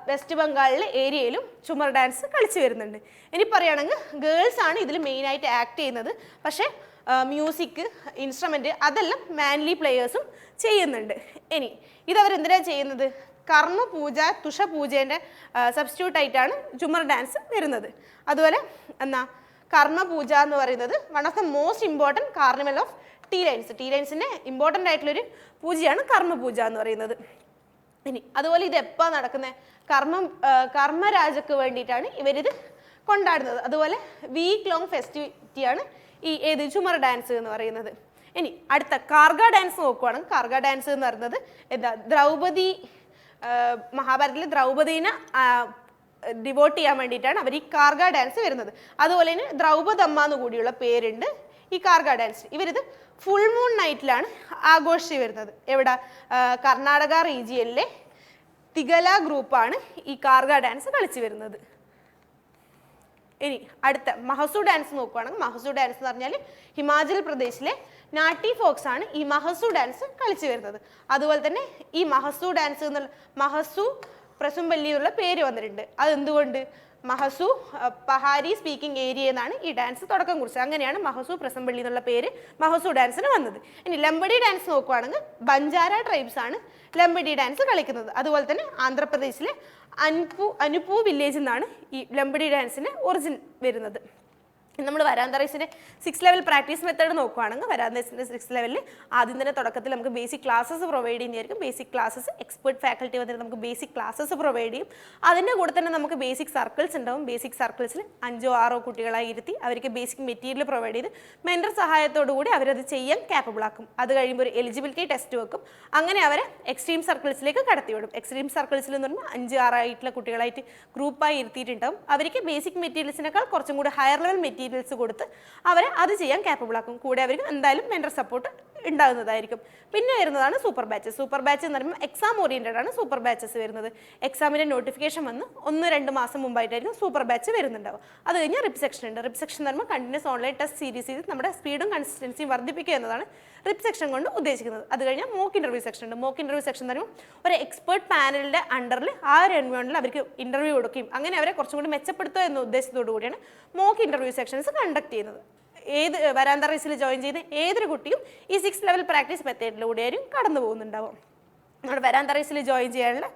വെസ്റ്റ് ബംഗാളിലെ ഏരിയയിലും ചുമർ ഡാൻസ് കളിച്ചു വരുന്നുണ്ട്. ഇനി പറയുകയാണെങ്കിൽ ഗേൾസ് ആണ് ഇതിൽ മെയിനായിട്ട് ആക്ട് ചെയ്യുന്നത്. പക്ഷേ മ്യൂസിക്, ഇൻസ്ട്രുമെൻറ്റ് അതെല്ലാം മാൻലി പ്ലെയേഴ്സും ചെയ്യുന്നുണ്ട്. ഇനി ഇതവരെന്തിനാണ് ചെയ്യുന്നത്? കർമ്മപൂജ, തുഷപൂജേൻ്റെ സബ്സ്റ്റിറ്റ്യൂട്ടായിട്ടാണ് ജുമർ ഡാൻസ് വരുന്നത്. അതുപോലെ എന്നാ കർമ്മപൂജ എന്ന് പറയുന്നത് one of the most important carnival of tea lines. Tea ലൈൻസിൻ്റെ ഇമ്പോർട്ടൻ്റ് ആയിട്ടുള്ളൊരു പൂജയാണ് കർമ്മപൂജ എന്ന് പറയുന്നത്. ഇനി അതുപോലെ ഇത് എപ്പോൾ നടക്കുന്നത്? കർമ്മരാജക്ക് വേണ്ടിയിട്ടാണ് ഇവരിത് കൊണ്ടാടുന്നത്. അതുപോലെ വീക്ക് ലോങ് ഫെസ്റ്റിവിറ്റിയാണ് ഈ ഏത് ജുമർ ഡാൻസ് എന്ന് പറയുന്നത്. ഇനി അടുത്ത കാർഗ ഡാൻസ് നോക്കുവാണെങ്കിൽ കാർഗ ഡാൻസ് എന്ന് പറയുന്നത് എന്താ ദ്രൗപദി മഹാഭാരതത്തിലെ ദ്രൗപദീനെ ഡിവോട്ട് ചെയ്യാൻ വേണ്ടിയിട്ടാണ് അവർ ഈ കാർഗ ഡാൻസ് വരുന്നത്. അതുപോലെ തന്നെ ദ്രൗപദമ്മ എന്ന് കൂടിയുള്ള പേരുണ്ട് ഈ കാർഗ ഡാൻസ്. ഇവരിത് ഫുൾ മൂൺ നൈറ്റിലാണ് ആഘോഷിച്ച് വരുന്നത്. എവിടെ? കർണാടക റീജിയനിലെ തിഗല ഗ്രൂപ്പാണ് ഈ കാർഗ ഡാൻസ് കളിച്ചു വരുന്നത്. ഇനി അടുത്ത മഹസു ഡാൻസ് നോക്കുകയാണെങ്കിൽ മഹസു ഡാൻസ് എന്ന് പറഞ്ഞാൽ ഹിമാചൽ പ്രദേശിലെ നാട്ടി ഫോക്സ് ആണ് ഈ മഹസു ഡാൻസ് കളിച്ചു വരുന്നത്. അതുപോലെ തന്നെ ഈ മഹസു ഡാൻസ് എന്നുള്ള മഹസു പ്രസുംബല്ലി എന്നുള്ള പേര് വന്നിട്ടുണ്ട്. അതെന്തുകൊണ്ട്? മഹസു പഹാരി സ്പീക്കിംഗ് ഏരിയ എന്നാണ് ഈ ഡാൻസ് തുടക്കം കുറിച്ചത്. അങ്ങനെയാണ് മഹസു പ്രസംപള്ളി എന്നുള്ള പേര് മഹസു ഡാൻസിന് വന്നത്. ഇനി ലംബഡി ഡാൻസ് നോക്കുവാണെങ്കിൽ ബഞ്ചാര ട്രൈബ്സ് ആണ് ലംബഡി ഡാൻസ് കളിക്കുന്നത്. അതുപോലെ തന്നെ ആന്ധ്രാപ്രദേശിലെ അനുപു വില്ലേജിൽ നിന്നാണ് ഈ ലംബഡി ഡാൻസിൻ്റെ ഒറിജിൻ വരുന്നത്. നമ്മൾ വരാന്ത റൈസിൻ്റെ 6th ലെവൽ പ്രാക്ടീസ് മെത്തേഡ് നോക്കുകയാണെങ്കിൽ വരാന്ത റൈസിൻ്റെ 6th ലെവലിൽ ആദ്യം തന്നെ തുടക്കത്തിൽ നമുക്ക് ബേസിക് ക്ലാസ്സസ് പ്രൊവൈഡ് ചെയ്യുന്നതായിരിക്കും. ബേസിക് ക്ലാസ്സസ് എക്സ്പെർട്ട് ഫാക്കൽറ്റി വന്നിട്ട് നമുക്ക് ബേസിക് ക്ലാസ്സസ് പ്രൊവൈഡ് ചെയ്യും. അതിൻ്റെ കൂടെ തന്നെ നമുക്ക് ബേസിക് സർക്കിൾസ് ഉണ്ടാവും. ബേസിക് സർക്കിൾസിൽ 5 or 6 കുട്ടികളായി ഇരുത്തി അവർക്ക് ബേസിക് മെറ്റീരിയൽ പ്രൊവൈഡ് ചെയ്ത് മെൻറ്റർ സഹായത്തോടു കൂടി അവരത് ചെയ്യാൻ ക്യാപ്പബിൾ ആക്കും. അത് കഴിയുമ്പോൾ ഒരു എലിജിബിലിറ്റി ടെസ്റ്റ് വെക്കും. അങ്ങനെ അവരെ എക്സ്ട്രീം സർക്കിൾസിലേക്ക് കടത്തിവിടും. എക്സ്ട്രീം സർക്കിൾസിൽ എന്ന് പറഞ്ഞാൽ 5-6 ആയിട്ടുള്ള കുട്ടികളായിട്ട് ഗ്രൂപ്പായി ഇരുത്തിയിട്ടുണ്ടാവും. അവർക്ക് ബേസിക് മെറ്റീരിയൽസിനേക്കാൾ കുറച്ചും കൂടി ഹയർ ലെവൽ മെറ്റീരിയൽസ് കൊടുത്ത് അവരെ അത് ചെയ്യാൻ ക്യാപ്പബിൾ ആക്കും. കൂടെ അവർക്ക് എന്തായാലും മെൻറ്റർ സപ്പോർട്ട് ഉണ്ടാകുന്നതായിരിക്കും. പിന്നെ വരുന്നതാണ് സൂപ്പർ ബാച്ചസ്. സൂപ്പർ ബാച്ച് എന്ന് പറയുമ്പോൾ എക്സാം ഓറിയൻറ്റഡ് ആണ് സൂപ്പർ ബാച്ചസ് വരുന്നത്. എക്സാമിൻ്റെ നോട്ടിഫിക്കേഷൻ വന്ന് 1-2 മാസം മുമ്പായിട്ടായിരിക്കും സൂപ്പർ ബാച്ച് വരുന്നുണ്ടാവും. അത് കഴിഞ്ഞാൽ റിപ്പ് സെക്ഷൻ ഉണ്ട്. റിപ്പ് സെക്ഷൻ എന്ന് പറയുമ്പോൾ കണ്ടിന്യൂസ് ഓൺലൈൻ ടെസ്റ്റ് സീരീസ് ചെയ്ത് നമ്മുടെ സ്പീഡും കൺസിസ്റ്റൻസിയും വർദ്ധിപ്പിക്കുക എന്നതാണ് റിപ്പ് സെക്ഷൻ കൊണ്ട് ഉദ്ദേശിക്കുന്നത്. അത് കഴിഞ്ഞാൽ മോക്ക് ഇൻ്റർവ്യൂ സെക്ഷൻ ഉണ്ട്. മോക്ക് ഇൻ്റർവ്യൂ സെക്ഷൻ എന്ന് പറയുമ്പോൾ ഒരു എക്സ്പേർട്ട് പാനലിൻ്റെ അണ്ടറിൽ ആ ഒരു എൻവയോണിൽ അവർക്ക് ഇൻ്റർവ്യൂ കൊടുക്കുകയും അങ്ങനെ അവരെ കുറച്ചും കൂടി മെച്ചപ്പെടുത്തുക എന്ന ഉദ്ദേശത്തോടു കൂടിയാണ് മോക്ക് ഇൻ്റർവ്യൂ സെക്ഷൻസ് കണ്ടക്ട് ചെയ്യുന്നത്. ഏത് വരാന്ത റൈസിൽ ജോയിൻ ചെയ്ത് ഏതൊരു കുട്ടിയും ഈ 6th ലെവൽ പ്രാക്ടീസ് മെത്തേഡിലൂടെയായിരിക്കും കടന്നു പോകുന്നുണ്ടാവും. നമ്മുടെ വരാന്ത റൈസിൽ ജോയിൻ ചെയ്യാനുള്ള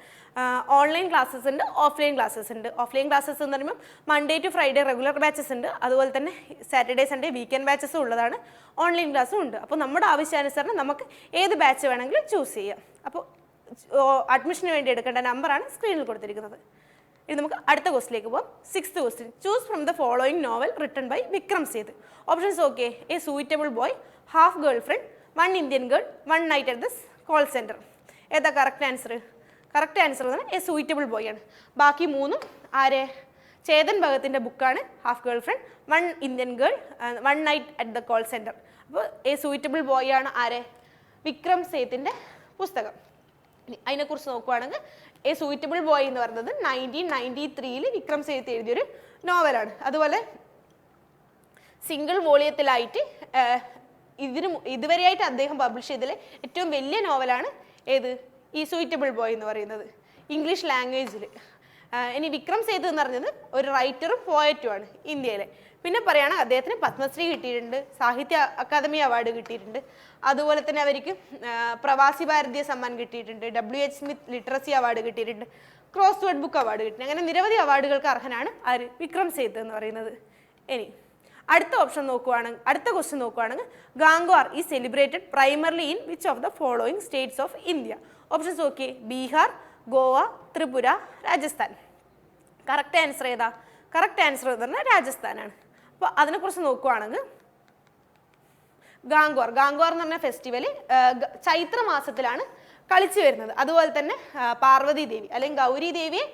ഓൺലൈൻ ക്ലാസ്സസ് ഉണ്ട്, ഓഫ്ലൈൻ ക്ലാസ്സസ് ഉണ്ട്. ഓഫ്ലൈൻ ക്ലാസ്സസ് എന്ന് പറയുമ്പോൾ Monday to Friday regular batches ഉണ്ട്. അതുപോലെ തന്നെ സാറ്റർഡേ സൺഡേ വീക്കെൻഡ് ബാച്ചസും ഉള്ളതാണ്. ഓൺലൈൻ ക്ലാസ്സും ഉണ്ട്. അപ്പോൾ നമ്മുടെ ആവശ്യാനുസരണം നമുക്ക് ഏത് ബാച്ച് വേണമെങ്കിലും ചൂസ് ചെയ്യാം. അപ്പോൾ അഡ്മിഷന് വേണ്ടി എടുക്കേണ്ട നമ്പറാണ് സ്ക്രീനിൽ കൊടുത്തിരിക്കുന്നത്. ഇനി നമുക്ക് അടുത്ത ക്വസ്റ്റിലേക്ക് പോകാം. 6th question. Choose from the following novel written by Vikram Seth. Options okay. A suitable boy, half girlfriend, 1 Indian girl, 1 night at the call centre. ഏതാ കറക്റ്റ് ആൻസർ? കറക്റ്റ് ആൻസർ എന്ന് പറഞ്ഞാൽ എ സൂയിറ്റബിൾ ബോയ് ആണ്. ബാക്കി 3 ആരെ? ചേതൻ ഭഗത്തിൻ്റെ ബുക്കാണ് half girlfriend, 1 Indian girl, 1 night at the call centre. അപ്പോൾ A suitable boy ആണ് ആരെ? വിക്രം സേത്തിൻ്റെ പുസ്തകം. അതിനെക്കുറിച്ച് നോക്കുകയാണെങ്കിൽ എ സൂയിറ്റബിൾ ബോയ് എന്ന് പറയുന്നത് 1993 വിക്രം സേത്ത് എഴുതിയൊരു നോവലാണ്. അതുപോലെ സിംഗിൾ വോളിയത്തിലായിട്ട് ഇതുവരെയായിട്ട് അദ്ദേഹം പബ്ലിഷ് ചെയ്തതിലെ ഏറ്റവും വലിയ നോവലാണ് ഏത്? ഈ സൂയിറ്റബിൾ ബോയ് എന്ന് പറയുന്നത്, ഇംഗ്ലീഷ് ലാംഗ്വേജിൽ. ഇനി വിക്രം സേത് എന്ന് പറഞ്ഞത് ഒരു റൈറ്ററും പോയറ്റുമാണ് ഇന്ത്യയിലെ. പിന്നെ പറയുകയാണെങ്കിൽ അദ്ദേഹത്തിന് പത്മശ്രീ കിട്ടിയിട്ടുണ്ട്, സാഹിത്യ അക്കാദമി അവാർഡ് കിട്ടിയിട്ടുണ്ട്. അതുപോലെ തന്നെ അവർക്ക് പ്രവാസി ഭാരതീയ സമ്മാൻ കിട്ടിയിട്ടുണ്ട്, WH സ്മിത്ത് ലിറ്ററസി അവാർഡ് കിട്ടിയിട്ടുണ്ട്, ക്രോസ് വേർഡ് ബുക്ക് അവാർഡ് കിട്ടിയിട്ടുണ്ട്. അങ്ങനെ നിരവധി അവാർഡുകൾക്ക് അർഹനാണ് ആര്? വിക്രം സേത് എന്ന് പറയുന്നത്. ഇനി അടുത്ത ക്വസ്റ്റ്യൻ നോക്കുകയാണെങ്കിൽ ഗാംഗ്വാർ ഈ celebrated primarily in which of the following States of India? Options okay. Bihar, Goa, Tripura, Rajasthan. Correct answer ഏതാ? കറക്റ്റ് ആൻസർ എന്ന് പറഞ്ഞാൽ രാജസ്ഥാനാണ്. അപ്പോൾ അതിനെക്കുറിച്ച് നോക്കുകയാണെങ്കിൽ ഗാംഗ്വാർ എന്ന് പറഞ്ഞ ഫെസ്റ്റിവൽ ചൈത്ര മാസത്തിലാണ് കളിച്ചു വരുന്നത്. അതുപോലെ തന്നെ പാർവതി ദേവി അല്ലെങ്കിൽ ഗൗരി ദേവിയെ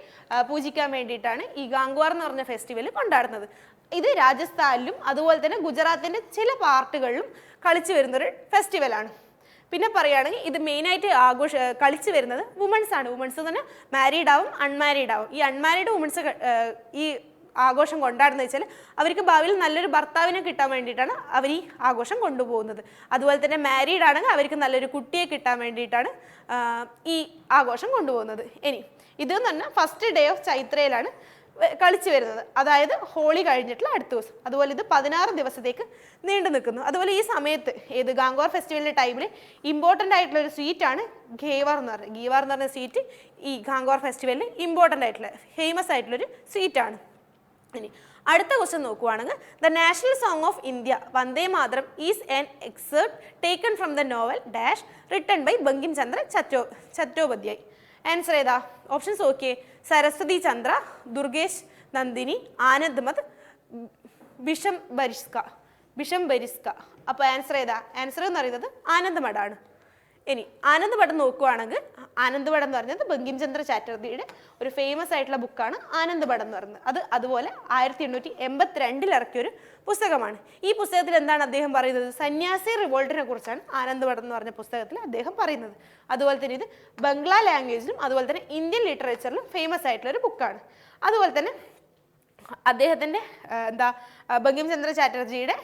പൂജിക്കാൻ വേണ്ടിയിട്ടാണ് ഈ ഗാംഗ്വാർ എന്ന് പറഞ്ഞ ഫെസ്റ്റിവൽ കൊണ്ടാടുന്നത്. ഇത് രാജസ്ഥാനിലും അതുപോലെ തന്നെ ഗുജറാത്തിൻ്റെ ചില പാർട്ടുകളിലും കളിച്ചു വരുന്നൊരു ഫെസ്റ്റിവലാണ്. പിന്നെ പറയുകയാണെങ്കിൽ ഇത് മെയിനായിട്ട് കളിച്ചു വരുന്നത് വുമൺസ് ആണ്. വുമൺസ് എന്ന് പറഞ്ഞാൽ മാരീഡ് ആവും, അൺമാരീഡ് ആവും. ഈ അൺമാരീഡ് വുമൺസ് ഈ ആഘോഷം കൊണ്ടാടുന്നത് വെച്ചാൽ അവർക്ക് ഭാവിയിൽ നല്ലൊരു ഭർത്താവിനെ കിട്ടാൻ വേണ്ടിയിട്ടാണ് അവർ ഈ ആഘോഷം കൊണ്ടുപോകുന്നത്. അതുപോലെ തന്നെ മാരീഡ് ആണെങ്കിൽ അവർക്ക് നല്ലൊരു കുട്ടിയെ കിട്ടാൻ വേണ്ടിയിട്ടാണ് ഈ ആഘോഷം കൊണ്ടുപോകുന്നത്. ഇനി ഇതെന്ന് പറഞ്ഞാൽ ഫസ്റ്റ് ഡേ ഓഫ് ചൈത്രയിലാണ് കളിച്ചു വരുന്നത്, അതായത് ഹോളി കഴിഞ്ഞിട്ടുള്ള അടുത്ത ദിവസം. അതുപോലെ ഇത് 16 ദിവസത്തേക്ക് നീണ്ടു നിൽക്കുന്നു. അതുപോലെ ഈ സമയത്ത് ഏത് ഗാംഗ്വാർ ഫെസ്റ്റിവലിൻ്റെ ടൈമിൽ ഇമ്പോർട്ടൻ്റ് ആയിട്ടുള്ള ഒരു സ്വീറ്റാണ് ഗീവാർ എന്ന് പറഞ്ഞ സ്വീറ്റ് ഈ ഗാംഗ്വാർ ഫെസ്റ്റിവലിൽ ഇമ്പോർട്ടൻ്റ് ആയിട്ടുള്ള ഫേമസ് ആയിട്ടുള്ളൊരു സ്വീറ്റാണ്. ഇനി അടുത്ത ക്വസ്റ്റ്യൻ നോക്കുകയാണെങ്കിൽ the national song of India Vande Mataram is an excerpt taken from the novel dash written by Bankim Chandra Chattopadhyay. Answer ഏതാ? Options okay. സരസ്വതി ചന്ദ്ര, ദുർഗേഷ് നന്ദിനി, ആനന്ദ് മത്, ബിഷം ബരിസ്ക. അപ്പോൾ ആൻസർ ഏതാ? ആൻസർ എന്ന് പറയുന്നത് ആനന്ദ് മഠാണ്. ഇനി ആനന്ദ് മഠം നോക്കുകയാണെങ്കിൽ ആനന്ദ് മഠം എന്ന് പറയുന്നത് ബങ്കിം ചന്ദ്ര ചാറ്റർജിയുടെ ഒരു ഫേമസ് ആയിട്ടുള്ള ബുക്കാണ് ആനന്ദ് മഠം എന്ന് പറയുന്നത്. അത് അതുപോലെ 1882 ഇറക്കിയൊരു പുസ്തകമാണ്. ഈ പുസ്തകത്തിൽ എന്താണ് അദ്ദേഹം പറയുന്നത്? സന്യാസി റിവോൾട്ടിനെ കുറിച്ചാണ് ആനന്ദ് മഠം എന്ന് പറഞ്ഞ പുസ്തകത്തിൽ അദ്ദേഹം പറയുന്നത്. അതുപോലെ തന്നെ ഇത് ബംഗ്ലാ ലാംഗ്വേജിലും അതുപോലെ തന്നെ ഇന്ത്യൻ ലിറ്ററേച്ചറിലും ഫേമസ് ആയിട്ടുള്ള ഒരു ബുക്കാണ്. അതുപോലെ തന്നെ അദ്ദേഹത്തിൻ്റെ ബങ്കിം ചന്ദ്ര ചാറ്റർജിയുടെ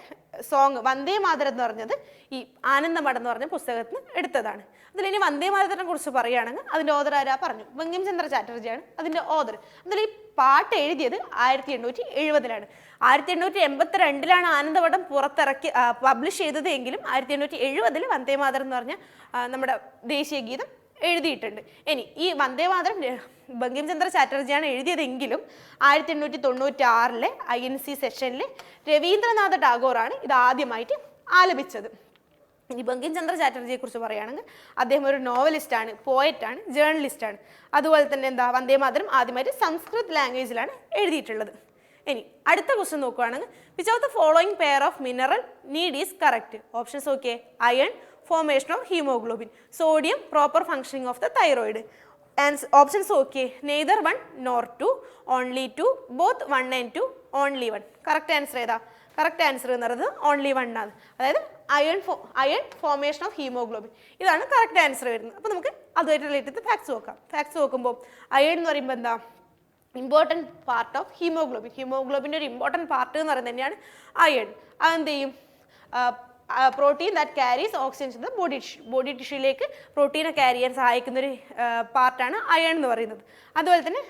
സോങ് വന്ദേ മാതരം എന്ന് പറഞ്ഞത് ഈ ആനന്ദമഠം എന്ന് പറഞ്ഞ പുസ്തകത്തിൽ നിന്ന് എടുത്തതാണ്. അതിലിനി വന്ദേ മാതരത്തിനെ കുറിച്ച് പറയുകയാണെങ്കിൽ അതിൻ്റെ ഓദർ ആരാ പറഞ്ഞു, ബങ്കിം ചന്ദ്ര ചാറ്റർജിയാണ് അതിൻ്റെ ഓദർ. അതിൽ ഈ പാട്ട് എഴുതിയത് 1870-ലാണ്. 1882-ലാണ് ആനന്ദമഠം പബ്ലിഷ് ചെയ്തത് എങ്കിലും 1870 വന്ദേ മാതരം എന്ന് പറഞ്ഞ നമ്മുടെ ദേശീയ ഗീതം എഴുതിയിട്ടുണ്ട്. ഇനി ഈ വന്ദേ മാതരം ബങ്കിം ചന്ദ്ര ചാറ്റർജിയാണ് എഴുതിയതെങ്കിലും 1896 INC സെഷനിൽ രവീന്ദ്രനാഥ ടാഗോറാണ് ഇത് ആദ്യമായിട്ട് ആലപിച്ചത്. ഇനി ബങ്കിം ചന്ദ്ര ചാറ്റർജിയെ കുറിച്ച് പറയുകയാണെങ്കിൽ അദ്ദേഹം ഒരു നോവലിസ്റ്റാണ്, പോയറ്റാണ്, ജേർണലിസ്റ്റാണ്. അതുപോലെ തന്നെ വന്ദേ മാതരം ആദ്യമായിട്ട് സംസ്കൃത് ലാംഗ്വേജിലാണ് എഴുതിയിട്ടുള്ളത്. ഇനി അടുത്ത ക്വസ്റ്റ്യൻ നോക്കുകയാണെങ്കിൽ which of the following pair of mineral need is correct? Options okay: iron, formation of hemoglobin, sodium, proper functioning of the thyroid. And options okay: neither 1 nor 2, only 2, both 1 and 2, only 1. correct answer ഏതാ? Correct answer എന്ന് പറയുന്നത് only 1 ആണ്. അതായത് iron formation of haemoglobin, ഇതാണ് correct answer വരുന്നത്. അപ്പോൾ നമുക്ക് അതുമായിട്ട് റിലേറ്റഡ് ഫാക്ട്സ് നോക്കാം. ഫാക്ട്സ് നോക്കുമ്പോൾ അയൺ എന്ന് പറയുമ്പോൾ എന്താ? Important part of haemoglobin. ഹീമോഗ്ലോബിൻ്റെ ഒരു ഇമ്പോർട്ടൻറ്റ് പാർട്ട് എന്ന് പറയുന്നത് തന്നെയാണ് അയൺ. അതെന്ത് ചെയ്യും? Protein that carries oxygen to the body ടിഷ്യൂയിലേക്ക് പ്രോട്ടീനെ ക്യാരി ചെയ്യാൻ സഹായിക്കുന്നൊരു പാർട്ടാണ് അയൺ എന്ന് പറയുന്നത്. അതുപോലെ തന്നെ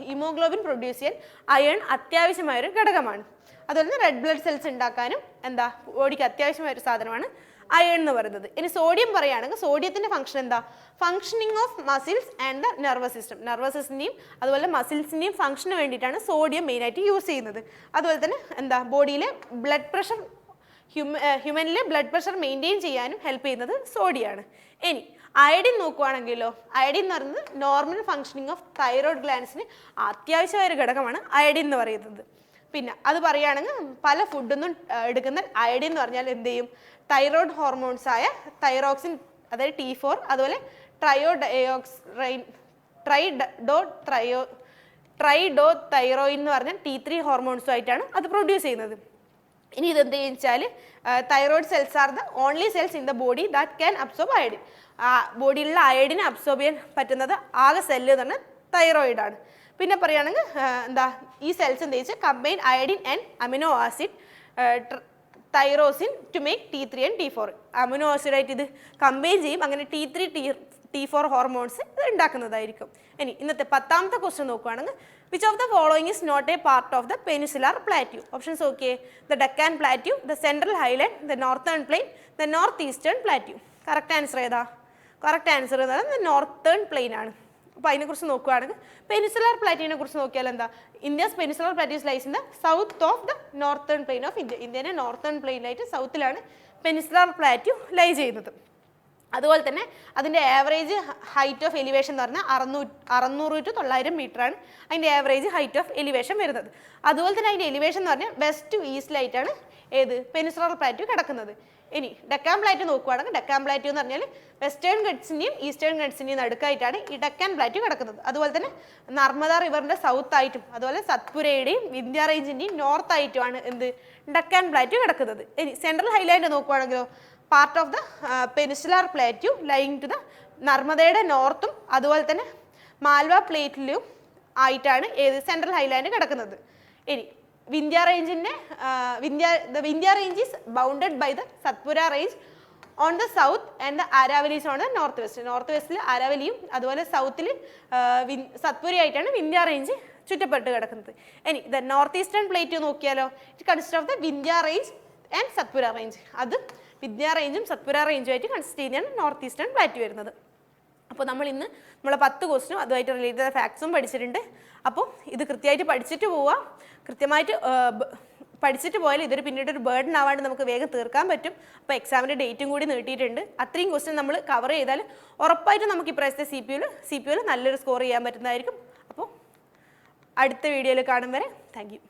ഹീമോഗ്ലോബിൻ പ്രൊഡ്യൂസ് ചെയ്യാൻ അയൺ അത്യാവശ്യമായൊരു ഘടകമാണ്. അതുപോലെ തന്നെ റെഡ് ബ്ലഡ് സെൽസ് ഉണ്ടാക്കാനും ബോഡിക്ക് അത്യാവശ്യമായൊരു സാധനമാണ് അയൺ എന്ന് പറയുന്നത്. ഇനി സോഡിയം പറയുകയാണെങ്കിൽ സോഡിയത്തിൻ്റെ ഫംഗ്ഷൻ എന്താ? Functioning of muscles and the nervous system. Nervous സിസ്റ്റത്തിൻ്റെയും അതുപോലെ മസിൽസിൻ്റെയും ഫംഗ്ഷന് വേണ്ടിയിട്ടാണ് സോഡിയം മെയിനായിട്ട് യൂസ് ചെയ്യുന്നത്. അതുപോലെ തന്നെ ബോഡിയിലെ ബ്ലഡ് പ്രഷർ ഹ്യൂമനിലെ ബ്ലഡ് പ്രഷർ മെയിൻറ്റെയിൻ ചെയ്യാനും ഹെൽപ്പ് ചെയ്യുന്നത് സോഡിയമാണ്. ഇനി അയഡിൻ നോക്കുകയാണെങ്കിലോ, അയഡിൻ എന്ന് പറയുന്നത് നോർമൽ ഫങ്ഷനിങ് ഓഫ് തൈറോയ്ഡ് ഗ്ലാൻസിന് അത്യാവശ്യമായ ഒരു ഘടകമാണ് അയഡിൻ എന്ന് പറയുന്നത്. പിന്നെ അത് പറയുകയാണെങ്കിൽ പല ഫുഡൊന്നും എടുക്കുന്ന അയഡിൻ എന്ന് പറഞ്ഞാൽ എന്ത് ചെയ്യും? തൈറോയ്ഡ് ഹോർമോൺസായ തൈറോക്സിൻ, അതായത് T4, അതുപോലെ ട്രൈഡോതൈറോയിൻ എന്ന് പറഞ്ഞാൽ T3 ഹോർമോൺസുമായിട്ടാണ് അത് പ്രൊഡ്യൂസ് ചെയ്യുന്നത്. ഇനി ഇതെന്ത് വെച്ചാൽ thyroid cells are the only cells in the body that can absorb iodine. ബോഡിയിലുള്ള അയഡിനെ അബ്സോർബ് ചെയ്യാൻ പറ്റുന്നത് ആകെ സെല്ല് എന്ന് പറഞ്ഞാൽ തൈറോയിഡാണ്. പിന്നെ പറയുകയാണെങ്കിൽ ഈ സെൽസ് എന്ത് വെച്ചാൽ combine iodine and amino acid tyrosine to make T3 and T4. Amino ആസിഡായിട്ട് ഇത് കമ്പൈൻ ചെയ്യും. അങ്ങനെ T3 T4 ഹോർമോൺസ് ഇത് ഉണ്ടാക്കുന്നതായിരിക്കും. ഇനി ഇന്നത്തെ 10ാമത്തെ ക്വസ്റ്റ്യൻ നോക്കുകയാണെങ്കിൽ which of the following is not a part of the peninsular plateau? Options okay: the Deccan plateau, the central highland, the northern plain, the north eastern plateau. Correct answer ഏതാ? Correct answer എന്ന് പറയുന്നത് northern plain ആണ്. അപ്പോൾ അതിനെക്കുറിച്ച് നോക്കുകയാണെങ്കിൽ peninsular പ്ലാറ്റ്യൂവിനെ കുറിച്ച് നോക്കിയാൽ എന്താ? India's peninsular plateaus lies in the south of the northern plain of India. ഇന്ത്യയുടെ നോർത്തേൺ പ്ലെയിനായിട്ട് സൗത്തിലാണ് പെനിൻസുലാർ പ്ലാറ്റ്യൂ ലൈ ചെയ്യുന്നത്. അതുപോലെ തന്നെ അതിൻ്റെ ആവറേജ് ഹൈറ്റ് ഓഫ് എലിവേഷൻ എന്ന് പറഞ്ഞാൽ 600 to 900 മീറ്ററാണ് അതിൻ്റെ ആവറേജ് ഹൈറ്റ് ഓഫ് എലിവേഷൻ വരുന്നത്. അതുപോലെ തന്നെ അതിൻ്റെ എലിവേഷൻ എന്ന് പറഞ്ഞാൽ വെസ്റ്റ് ടു ഈസ്റ്റിലായിട്ടാണ് പെനിൻസുലാർ പ്ലാറ്റ്യൂ കിടക്കുന്നത്. ഇനി ഡെക്കാൻ പ്ലാറ്റ്യൂ നോക്കുകയാണെങ്കിൽ ഡെക്കാൻ പ്ലാറ്റ്യൂ എന്ന് പറഞ്ഞാൽ വെസ്റ്റേൺ ഗട്ട്സിൻ്റെയും ഈസ്റ്റേൺ ഗട്ട്സിൻ്റെയും നടുക്കായിട്ടാണ് ഈ ഡെക്കാൻ പ്ലാറ്റ്യൂ കിടക്കുന്നത്. അതുപോലെ തന്നെ നർമ്മദ റിവറിൻ്റെ സൗത്ത് ആയിട്ടും അതുപോലെ സത്പുരയുടെയും വിന്ധ്യ റേഞ്ചിൻ്റെയും നോർത്ത് ആയിട്ടുമാണ് ഡെക്കാൻ പ്ലാറ്റ്യൂ കിടക്കുന്നത്. ഇനി സെൻട്രൽ ഹൈലാൻഡ് നോക്കുകയാണെങ്കിലോ part of the peninsular plateau lying to the നർമ്മദയുടെ നോർത്തും അതുപോലെ തന്നെ മാൽവ പ്ലേറ്റിലും ആയിട്ടാണ് സെൻട്രൽ ഹൈലാൻഡ് കിടക്കുന്നത്. ഇനി വിന്ധ്യ റേഞ്ചിൻ്റെ Vindhya range is bounded by the Satpura range on the south and the Aravallis on the north west. North വെസ്റ്റിൽ ആരാവലിയും അതുപോലെ സൗത്തിൽ സത്പുരയായിട്ടാണ് വിന്ധ്യ റേഞ്ച് ചുറ്റപ്പെട്ട് കിടക്കുന്നത്. ഇനി ദ നോർത്ത് ഈസ്റ്റേൺ പ്ലേറ്റ് നോക്കിയാലോ it consist of the Vindhya range and Satpura range. അത് വിന്ധ്യ റേഞ്ചും സത്പുര റേഞ്ചുമായിട്ട് കൺസിസ്റ്റ് ചെയ്യുന്നതാണ് നോർത്ത് ഈസ്റ്റേൺ പ്ലാറ്റ്യൂ വരുന്നത്. അപ്പോൾ നമ്മൾ ഇന്ന് നമ്മളെ 10 ക്വസ്റ്റിനും അതുമായിട്ട് റിലേറ്റഡ് ഫാക്ട്സും പഠിച്ചിട്ടുണ്ട്. അപ്പോൾ ഇത് കൃത്യമായിട്ട് പഠിച്ചിട്ട് പോവുക. കൃത്യമായിട്ട് പഠിച്ചിട്ട് പോയാൽ ഇതൊരു പിന്നീട് ഒരു ബേർഡൻ ആവാണ്ട് നമുക്ക് വേഗം തീർക്കാൻ പറ്റും. അപ്പോൾ എക്സാമിൻ്റെ ഡേറ്റും കൂടി നീട്ടിയിട്ടുണ്ട്. അത്രയും ക്വസ്റ്റ്യൻ നമ്മൾ കവർ ചെയ്താൽ ഉറപ്പായിട്ടും നമുക്ക് ഇപ്രാവശ്യത്തെ സി പി യുവിൽ നല്ലൊരു സ്കോർ ചെയ്യാൻ പറ്റുന്നതായിരിക്കും. അപ്പോൾ അടുത്ത വീഡിയോയിൽ കാണും വരെ താങ്ക് യു.